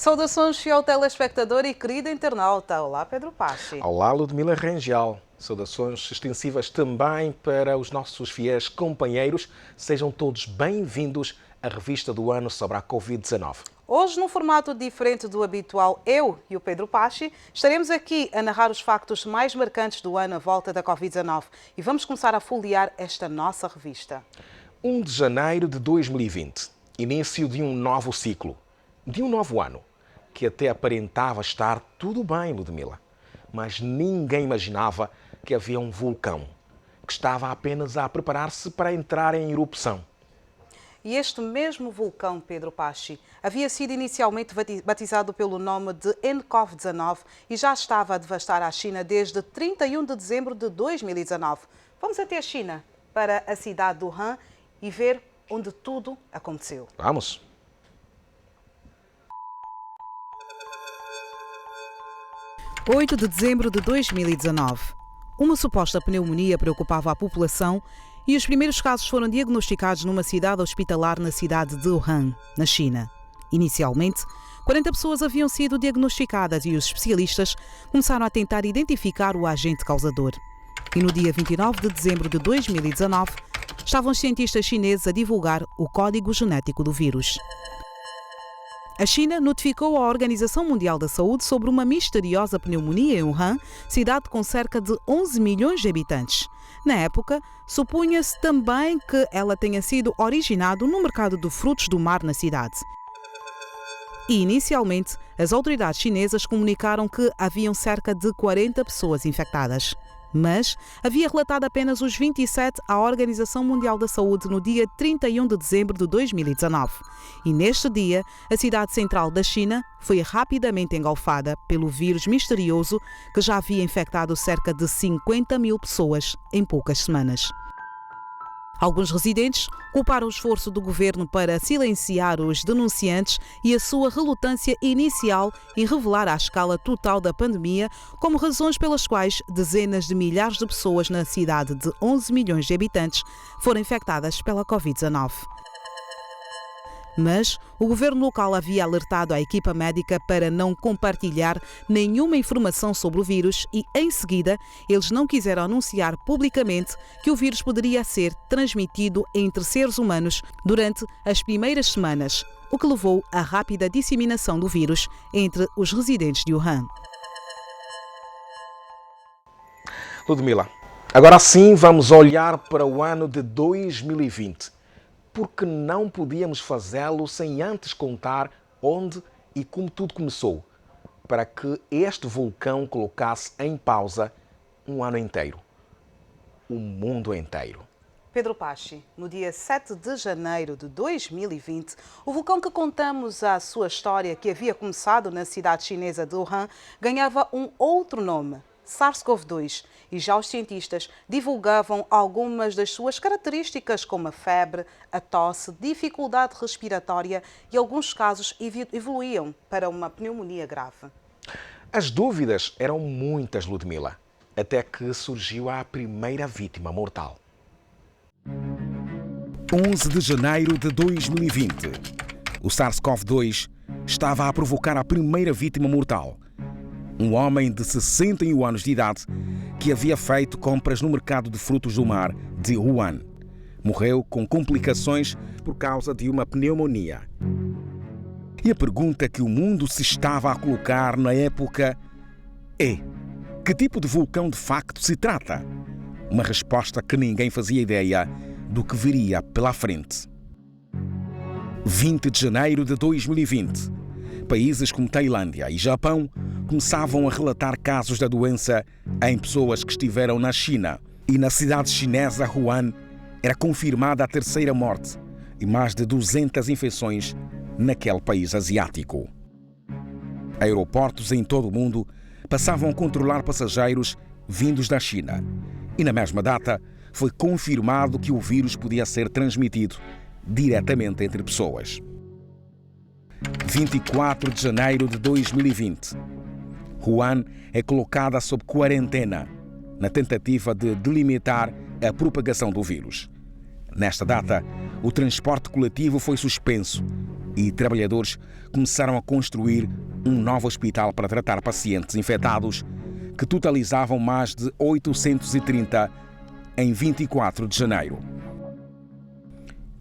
Saudações, fiel telespectador e querido internauta. Olá, Pedro Pachi. Olá, Ludmila Rangel. Saudações extensivas também para os nossos fiéis companheiros. Sejam todos bem-vindos à revista do ano sobre a Covid-19. Hoje, num formato diferente do habitual, eu e o Pedro Pachi estaremos aqui a narrar os factos mais marcantes do ano à volta da Covid-19 e vamos começar a folhear esta nossa revista. 1 de janeiro de 2020, início de um novo ciclo, de um novo ano, que até aparentava estar tudo bem, Ludmila. Mas ninguém imaginava que havia um vulcão que estava apenas a preparar-se para entrar em erupção. E este mesmo vulcão, Pedro Pachi, havia sido inicialmente batizado pelo nome de nCoV-19 e já estava a devastar a China desde 31 de dezembro de 2019. Vamos até a China, para a cidade de Wuhan e ver onde tudo aconteceu. Vamos! – 8 de dezembro de 2019. Uma suposta pneumonia preocupava a população e os primeiros casos foram diagnosticados numa cidade hospitalar na cidade de Wuhan, na China. Inicialmente, 40 pessoas haviam sido diagnosticadas e os especialistas começaram a tentar identificar o agente causador. E no dia 29 de dezembro de 2019, estavam os cientistas chineses a divulgar o código genético do vírus. A China notificou a Organização Mundial da Saúde sobre uma misteriosa pneumonia em Wuhan, cidade com cerca de 11 milhões de habitantes. Na época, supunha-se também que ela tenha sido originada no mercado de frutos do mar na cidade. E, inicialmente, as autoridades chinesas comunicaram que haviam cerca de 40 pessoas infectadas. Mas havia relatado apenas os 27 à Organização Mundial da Saúde no dia 31 de dezembro de 2019. E neste dia, a cidade central da China foi rapidamente engolfada pelo vírus misterioso que já havia infectado cerca de 50 mil pessoas em poucas semanas. Alguns residentes culparam o esforço do governo para silenciar os denunciantes e a sua relutância inicial em revelar a escala total da pandemia como razões pelas quais dezenas de milhares de pessoas na cidade de 11 milhões de habitantes foram infectadas pela Covid-19. Mas o governo local havia alertado a equipa médica para não compartilhar nenhuma informação sobre o vírus e, em seguida, eles não quiseram anunciar publicamente que o vírus poderia ser transmitido entre seres humanos durante as primeiras semanas, o que levou à rápida disseminação do vírus entre os residentes de Wuhan. Ludmila, agora sim vamos olhar para o ano de 2020. Porque não podíamos fazê-lo sem antes contar onde e como tudo começou, para que este vulcão colocasse em pausa um ano inteiro, o mundo inteiro. Pedro Pachi, no dia 7 de janeiro de 2020, o vulcão que contamos a sua história, que havia começado na cidade chinesa de Wuhan, ganhava um outro nome, SARS-CoV-2, e já os cientistas divulgavam algumas das suas características, como a febre, a tosse, dificuldade respiratória e alguns casos evoluíam para uma pneumonia grave. As dúvidas eram muitas, Ludmila, até que surgiu a primeira vítima mortal. 11 de janeiro de 2020. O SARS-CoV-2 estava a provocar a primeira vítima mortal. Um homem de 61 anos de idade que havia feito compras no mercado de frutos do mar de Wuhan. Morreu com complicações por causa de uma pneumonia. E a pergunta que o mundo se estava a colocar na época é: que tipo de vulcão de facto se trata? Uma resposta que ninguém fazia ideia do que viria pela frente. 20 de janeiro de 2020. Países como Tailândia e Japão começavam a relatar casos da doença em pessoas que estiveram na China. E na cidade chinesa Wuhan era confirmada a terceira morte e mais de 200 infecções naquele país asiático. Aeroportos em todo o mundo passavam a controlar passageiros vindos da China. E na mesma data foi confirmado que o vírus podia ser transmitido diretamente entre pessoas. 24 de janeiro de 2020. Wuhan é colocada sob quarentena, na tentativa de delimitar a propagação do vírus. Nesta data, o transporte coletivo foi suspenso e trabalhadores começaram a construir um novo hospital para tratar pacientes infectados, que totalizavam mais de 830 em 24 de janeiro.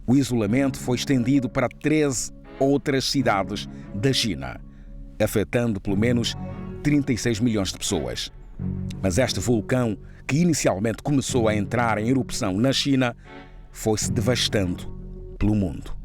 O isolamento foi estendido para 13 outras cidades da China, afetando pelo menos 36 milhões de pessoas. Mas este vulcão, que inicialmente começou a entrar em erupção na China, foi-se devastando pelo mundo.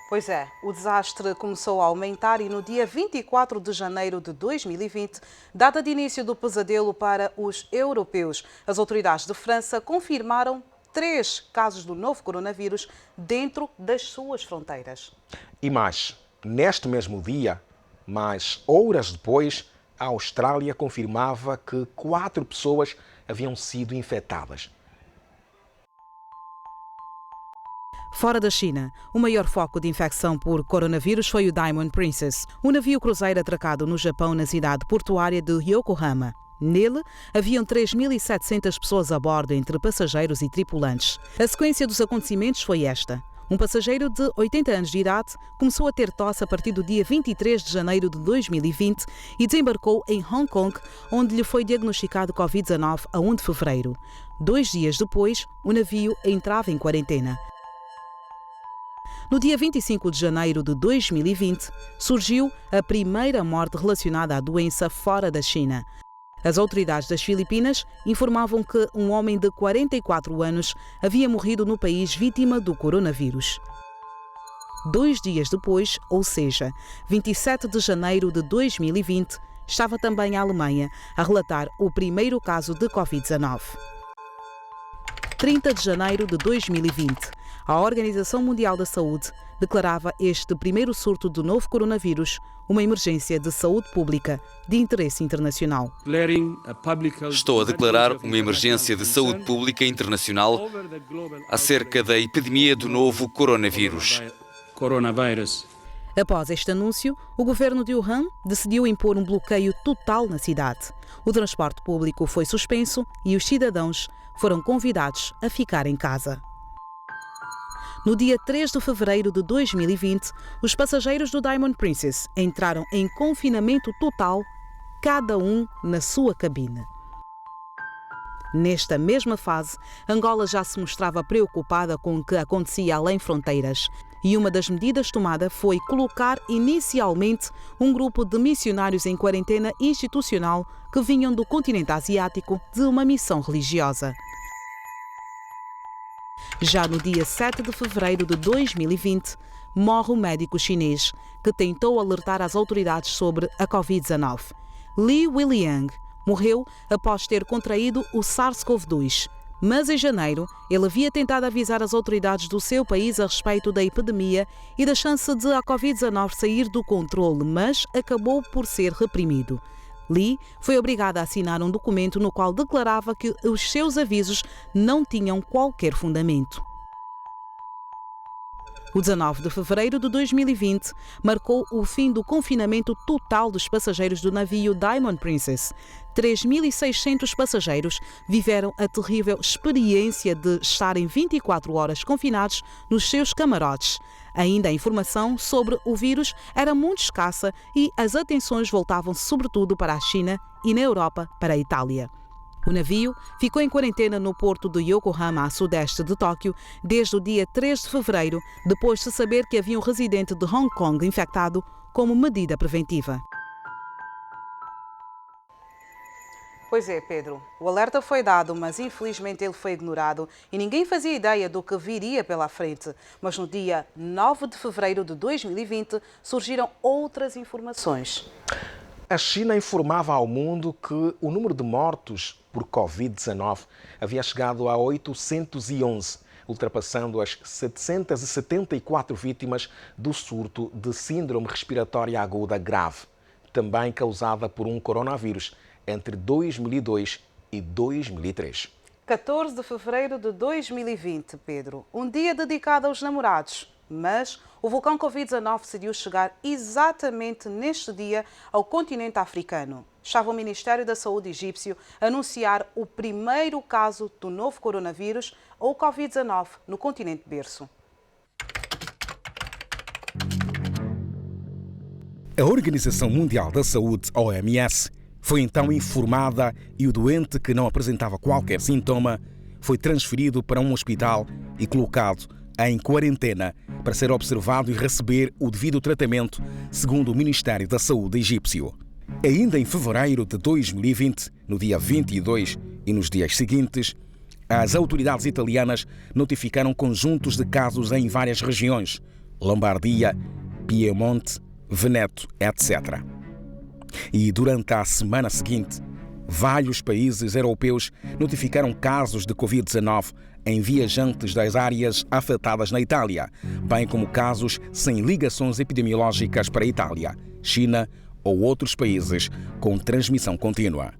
Pois é, o desastre começou a aumentar e no dia 24 de janeiro de 2020, data de início do pesadelo para os europeus, as autoridades de França confirmaram 3 casos do novo coronavírus dentro das suas fronteiras. E mais, neste mesmo dia, mas horas depois, a Austrália confirmava que 4 pessoas haviam sido infectadas. Fora da China, o maior foco de infecção por coronavírus foi o Diamond Princess, um navio cruzeiro atracado no Japão na cidade portuária de Yokohama. Nele, haviam 3.700 pessoas a bordo, entre passageiros e tripulantes. A sequência dos acontecimentos foi esta. Um passageiro de 80 anos de idade começou a ter tosse a partir do dia 23 de janeiro de 2020 e desembarcou em Hong Kong, onde lhe foi diagnosticado Covid-19 a 1 de fevereiro. 2 dias depois, o navio entrava em quarentena. No dia 25 de janeiro de 2020, surgiu a primeira morte relacionada à doença fora da China. As autoridades das Filipinas informavam que um homem de 44 anos havia morrido no país vítima do coronavírus. 2 dias depois, ou seja, 27 de janeiro de 2020, estava também a Alemanha a relatar o primeiro caso de Covid-19. 30 de janeiro de 2020, a Organização Mundial da Saúde declarava este primeiro surto do novo coronavírus uma emergência de saúde pública de interesse internacional. Estou a declarar uma emergência de saúde pública internacional acerca da epidemia do novo coronavírus. Após este anúncio, o governo de Wuhan decidiu impor um bloqueio total na cidade. O transporte público foi suspenso e os cidadãos foram convidados a ficar em casa. No dia 3 de fevereiro de 2020, os passageiros do Diamond Princess entraram em confinamento total, cada um na sua cabine. Nesta mesma fase, Angola já se mostrava preocupada com o que acontecia além fronteiras. E uma das medidas tomada foi colocar inicialmente um grupo de missionários em quarentena institucional que vinham do continente asiático de uma missão religiosa. Já no dia 7 de fevereiro de 2020, morre o médico chinês que tentou alertar as autoridades sobre a Covid-19. Li Weiliang morreu após ter contraído o SARS-CoV-2. Mas em janeiro, ele havia tentado avisar as autoridades do seu país a respeito da epidemia e da chance de a Covid-19 sair do controle, mas acabou por ser reprimido. Li foi obrigado a assinar um documento no qual declarava que os seus avisos não tinham qualquer fundamento. O 19 de fevereiro de 2020 marcou o fim do confinamento total dos passageiros do navio Diamond Princess. 3.600 passageiros viveram a terrível experiência de estarem 24 horas confinados nos seus camarotes. Ainda a informação sobre o vírus era muito escassa e as atenções voltavam-se sobretudo para a China e na Europa para a Itália. O navio ficou em quarentena no porto de Yokohama, a sudeste de Tóquio, desde o dia 3 de fevereiro, depois de saber que havia um residente de Hong Kong infectado como medida preventiva. Pois é, Pedro. O alerta foi dado, mas infelizmente ele foi ignorado e ninguém fazia ideia do que viria pela frente. Mas no dia 9 de fevereiro de 2020 surgiram outras informações. A China informava ao mundo que o número de mortos por Covid-19 havia chegado a 811, ultrapassando as 774 vítimas do surto de síndrome respiratória aguda grave, também causada por um coronavírus, entre 2002 e 2003. 14 de fevereiro de 2020, Pedro. Um dia dedicado aos namorados. Mas o vulcão Covid-19 decidiu chegar exatamente neste dia ao continente africano. Estava o Ministério da Saúde egípcio a anunciar o primeiro caso do novo coronavírus, ou Covid-19, no continente berço. A Organização Mundial da Saúde, OMS, foi então informada e o doente, que não apresentava qualquer sintoma, foi transferido para um hospital e colocado em quarentena para ser observado e receber o devido tratamento, segundo o Ministério da Saúde egípcio. Ainda em fevereiro de 2020, no dia 22 e nos dias seguintes, as autoridades italianas notificaram conjuntos de casos em várias regiões: Lombardia, Piemonte, Veneto, etc. E durante a semana seguinte, vários países europeus notificaram casos de Covid-19 em viajantes das áreas afetadas na Itália, bem como casos sem ligações epidemiológicas para a Itália, China ou outros países com transmissão contínua.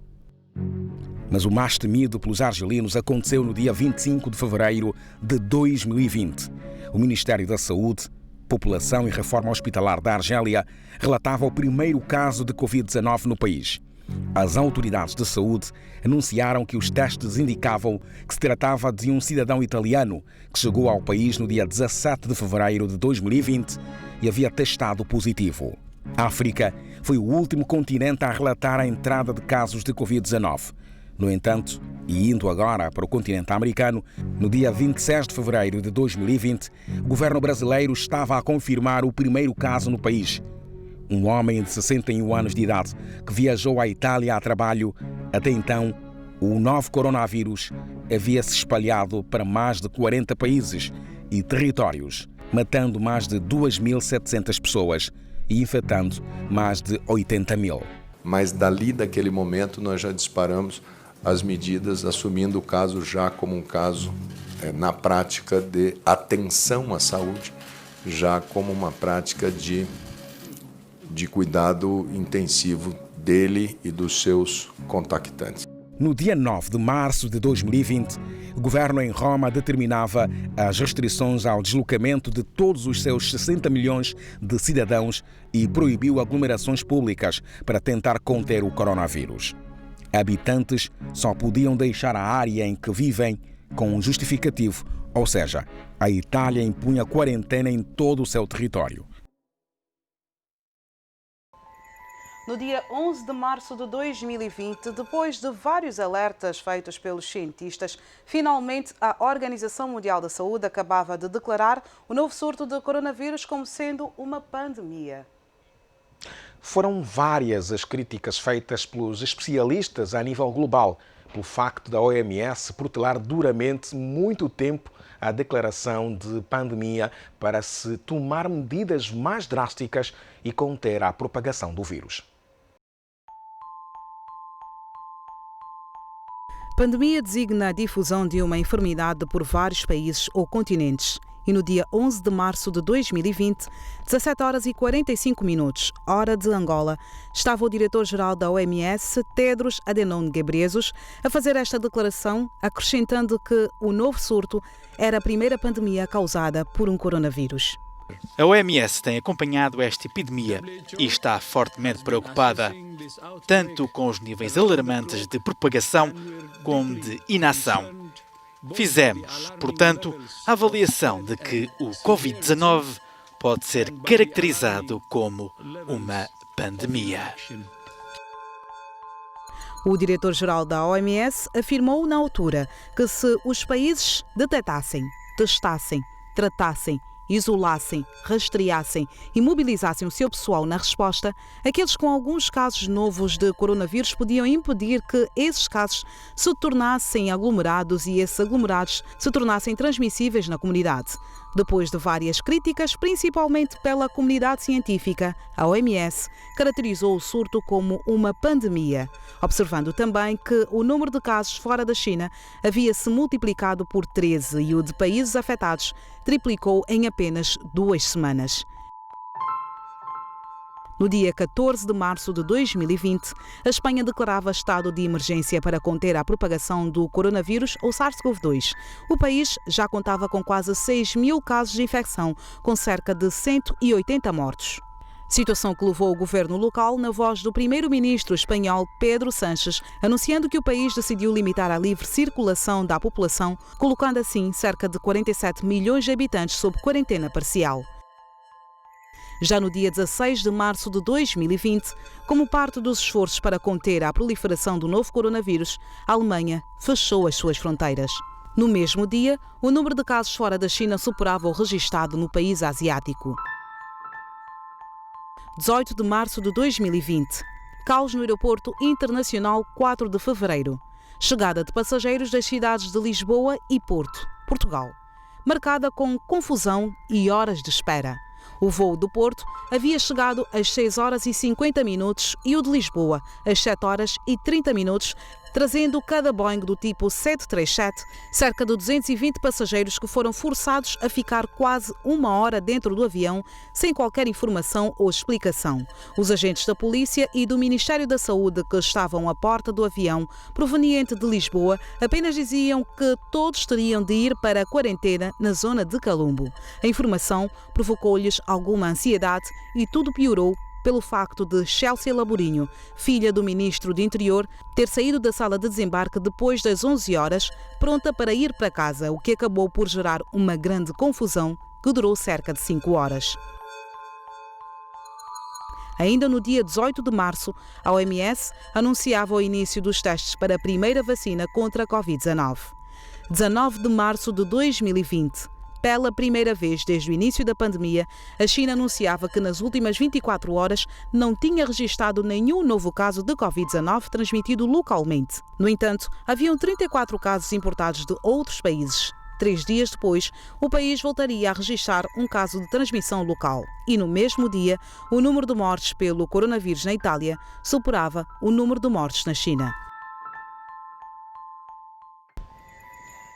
Mas o mais temido pelos argelinos aconteceu no dia 25 de fevereiro de 2020. O Ministério da Saúde, População e Reforma Hospitalar da Argélia relatava o primeiro caso de Covid-19 no país. As autoridades de saúde anunciaram que os testes indicavam que se tratava de um cidadão italiano que chegou ao país no dia 17 de fevereiro de 2020 e havia testado positivo. A África foi o último continente a relatar a entrada de casos de Covid-19. No entanto, e indo agora para o continente americano, no dia 26 de fevereiro de 2020, o governo brasileiro estava a confirmar o primeiro caso no país. Um homem de 61 anos de idade que viajou à Itália a trabalho. Até então, o novo coronavírus havia se espalhado para mais de 40 países e territórios, matando mais de 2.700 pessoas e infectando mais de 80 mil. Mas dali, daquele momento, nós já disparamos as medidas, assumindo o caso já como um caso, na prática, de atenção à saúde, já como uma prática de cuidado intensivo dele e dos seus contactantes. No dia 9 de março de 2020, o governo em Roma determinava as restrições ao deslocamento de todos os seus 60 milhões de cidadãos e proibiu aglomerações públicas para tentar conter o coronavírus. Habitantes só podiam deixar a área em que vivem com um justificativo, ou seja, a Itália impunha quarentena em todo o seu território. No dia 11 de março de 2020, depois de vários alertas feitos pelos cientistas, finalmente a Organização Mundial da Saúde acabava de declarar o novo surto de coronavírus como sendo uma pandemia. Foram várias as críticas feitas pelos especialistas a nível global, pelo facto da OMS protelar duramente muito tempo a declaração de pandemia para se tomar medidas mais drásticas e conter a propagação do vírus. Pandemia designa a difusão de uma enfermidade por vários países ou continentes. E no dia 11 de março de 2020, 17 horas e 45 minutos, hora de Angola, estava o diretor-geral da OMS, Tedros Adhanom Ghebreyesus, a fazer esta declaração, acrescentando que o novo surto era a primeira pandemia causada por um coronavírus. A OMS tem acompanhado esta epidemia e está fortemente preocupada, tanto com os níveis alarmantes de propagação como de inação. Fizemos, portanto, a avaliação de que o Covid-19 pode ser caracterizado como uma pandemia. O diretor-geral da OMS afirmou na altura que se os países detectassem, testassem, tratassem, isolassem, rastreassem e mobilizassem o seu pessoal na resposta, aqueles com alguns casos novos de coronavírus podiam impedir que esses casos se tornassem aglomerados e esses aglomerados se tornassem transmissíveis na comunidade. Depois de várias críticas, principalmente pela comunidade científica, a OMS caracterizou o surto como uma pandemia, observando também que o número de casos fora da China havia se multiplicado por 13 e o de países afetados triplicou em apenas 2 semanas. No dia 14 de março de 2020, a Espanha declarava estado de emergência para conter a propagação do coronavírus ou SARS-CoV-2. O país já contava com quase 6.000 casos de infecção, com cerca de 180 mortos. Situação que levou o governo local, na voz do primeiro-ministro espanhol Pedro Sánchez, anunciando que o país decidiu limitar a livre circulação da população, colocando assim cerca de 47 milhões de habitantes sob quarentena parcial. Já no dia 16 de março de 2020, como parte dos esforços para conter a proliferação do novo coronavírus, a Alemanha fechou as suas fronteiras. No mesmo dia, o número de casos fora da China superava o registado no país asiático. 18 de março de 2020. Caos no aeroporto internacional 4 de fevereiro. Chegada de passageiros das cidades de Lisboa e Porto, Portugal, marcada com confusão e horas de espera. O voo do Porto havia chegado às 6 horas e 50 minutos e o de Lisboa às 7 horas e 30 minutos, trazendo cada Boeing do tipo 737 cerca de 220 passageiros que foram forçados a ficar quase 1 hora dentro do avião sem qualquer informação ou explicação. Os agentes da polícia e do Ministério da Saúde que estavam à porta do avião proveniente de Lisboa apenas diziam que todos teriam de ir para a quarentena na zona de Calumbo. A informação provocou-lhes alguma ansiedade e tudo piorou pelo facto de Chelsea Laborinho, filha do ministro do Interior, ter saído da sala de desembarque depois das 11 horas, pronta para ir para casa, o que acabou por gerar uma grande confusão que durou cerca de 5 horas. Ainda no dia 18 de março, a OMS anunciava o início dos testes para a primeira vacina contra a Covid-19. 19 de março de 2020. Pela primeira vez desde o início da pandemia, a China anunciava que nas últimas 24 horas não tinha registrado nenhum novo caso de Covid-19 transmitido localmente. No entanto, haviam 34 casos importados de outros países. 3 dias depois, o país voltaria a registrar um caso de transmissão local. E no mesmo dia, o número de mortes pelo coronavírus na Itália superava o número de mortes na China.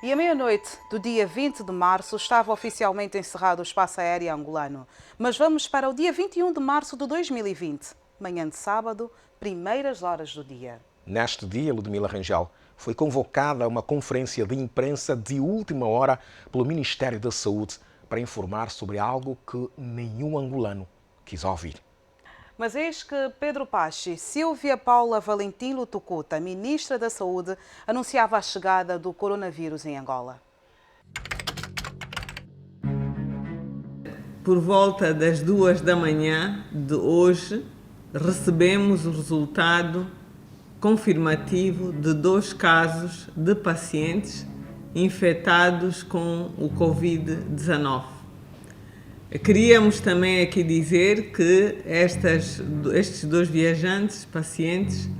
E à meia-noite do dia 20 de março estava oficialmente encerrado o espaço aéreo angolano. Mas vamos para o dia 21 de março de 2020, manhã de sábado, primeiras horas do dia. Neste dia, Ludmila Rangel, foi convocada uma conferência de imprensa de última hora pelo Ministério da Saúde para informar sobre algo que nenhum angolano quis ouvir. Mas eis que Pedro Pachi, Silvia Paula Valentim Lutucuta, ministra da Saúde, anunciava a chegada do coronavírus em Angola. Por volta das 2 da manhã de hoje, recebemos o resultado confirmativo de 2 casos de pacientes infectados com o Covid-19. Queríamos também aqui dizer que estes 2 viajantes, pacientes,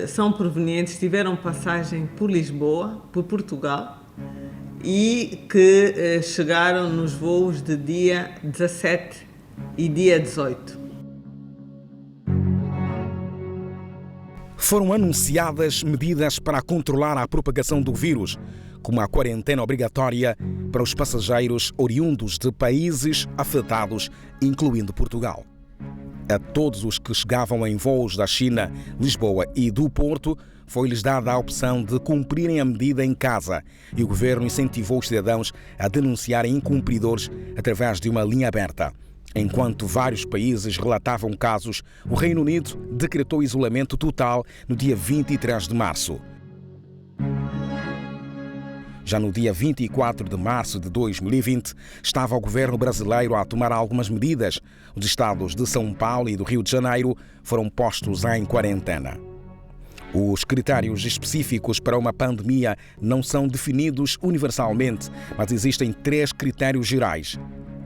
são provenientes, tiveram passagem por Lisboa, por Portugal, e que chegaram nos voos de dia 17 e dia 18. Foram anunciadas medidas para controlar a propagação do vírus, como a quarentena obrigatória para os passageiros oriundos de países afetados, incluindo Portugal. A todos os que chegavam em voos da China, Lisboa e do Porto, foi-lhes dada a opção de cumprirem a medida em casa e o governo incentivou os cidadãos a denunciarem incumpridores através de uma linha aberta. Enquanto vários países relatavam casos, o Reino Unido decretou isolamento total no dia 23 de março. Já no dia 24 de março de 2020, estava o governo brasileiro a tomar algumas medidas. Os estados de São Paulo e do Rio de Janeiro foram postos em quarentena. Os critérios específicos para uma pandemia não são definidos universalmente, mas existem 3 critérios gerais.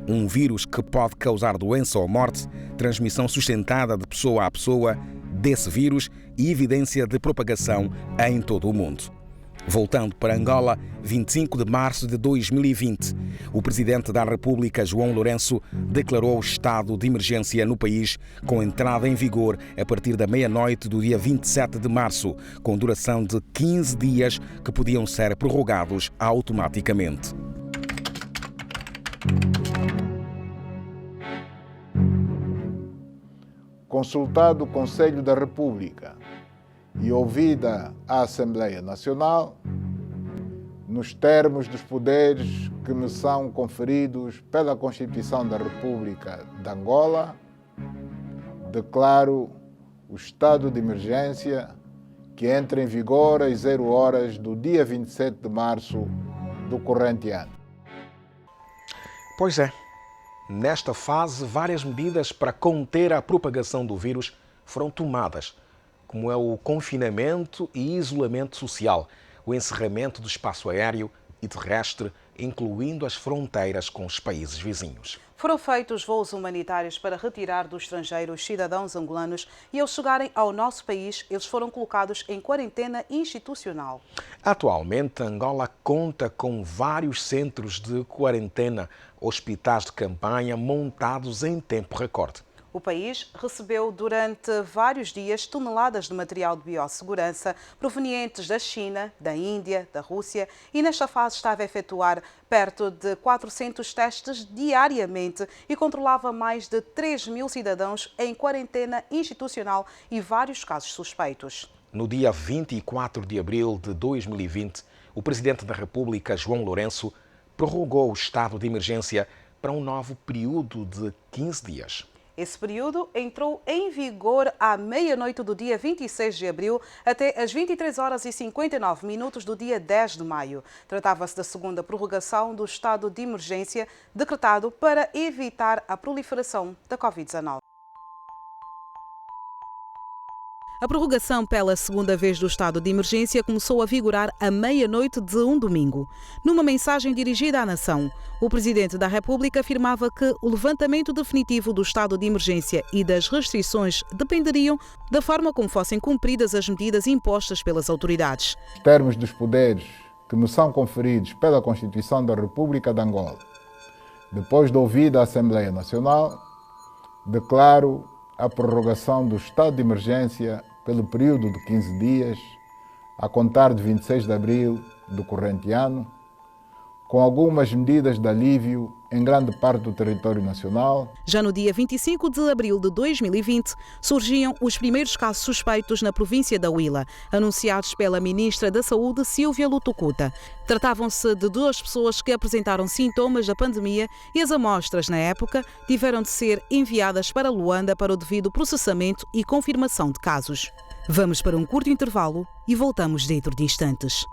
Um vírus que pode causar doença ou morte, transmissão sustentada de pessoa a pessoa desse vírus e evidência de propagação em todo o mundo. Voltando para Angola, 25 de março de 2020, o presidente da República, João Lourenço, declarou o estado de emergência no país, com entrada em vigor a partir da meia-noite do dia 27 de março, com duração de 15 dias que podiam ser prorrogados automaticamente. consultado o Conselho da República e ouvida a Assembleia Nacional, nos termos dos poderes que me são conferidos pela Constituição da República de Angola, declaro o estado de emergência que entra em vigor às 0 horas do dia 27 de março do corrente ano. Pois é, nesta fase, várias medidas para conter a propagação do vírus foram tomadas, como é o confinamento e isolamento social, o encerramento do espaço aéreo e terrestre, incluindo as fronteiras com os países vizinhos. Foram feitos voos humanitários para retirar do estrangeiro os cidadãos angolanos e, ao chegarem ao nosso país, eles foram colocados em quarentena institucional. Atualmente, Angola conta com vários centros de quarentena, hospitais de campanha montados em tempo recorde. O país recebeu durante vários dias toneladas de material de biossegurança provenientes da China, da Índia, da Rússia e nesta fase estava a efetuar perto de 400 testes diariamente e controlava mais de 3.000 cidadãos em quarentena institucional e vários casos suspeitos. No dia 24 de abril de 2020, o Presidente da República, João Lourenço, prorrogou o estado de emergência para um novo período de 15 dias. Esse período entrou em vigor à meia-noite do dia 26 de abril até às 23h59 do dia 10 de maio. Tratava-se da segunda prorrogação do estado de emergência decretado para evitar a proliferação da Covid-19. A prorrogação pela segunda vez do estado de emergência começou a vigorar à meia-noite de um domingo. Numa mensagem dirigida à nação, o Presidente da República afirmava que o levantamento definitivo do estado de emergência e das restrições dependeriam da forma como fossem cumpridas as medidas impostas pelas autoridades. Nos termos dos poderes que me são conferidos pela Constituição da República de Angola, depois de ouvida a Assembleia Nacional, declaro a prorrogação do estado de emergência pelo período de 15 dias, a contar de 26 de abril do corrente ano, com algumas medidas de alívio em grande parte do território nacional. Já no dia 25 de abril de 2020, surgiam os primeiros casos suspeitos na província da Huila, anunciados pela Ministra da Saúde, Silvia Lutucuta. Tratavam-se de 2 pessoas que apresentaram sintomas da pandemia e as amostras, na época, tiveram de ser enviadas para Luanda para o devido processamento e confirmação de casos. Vamos para um curto intervalo e voltamos dentro de instantes.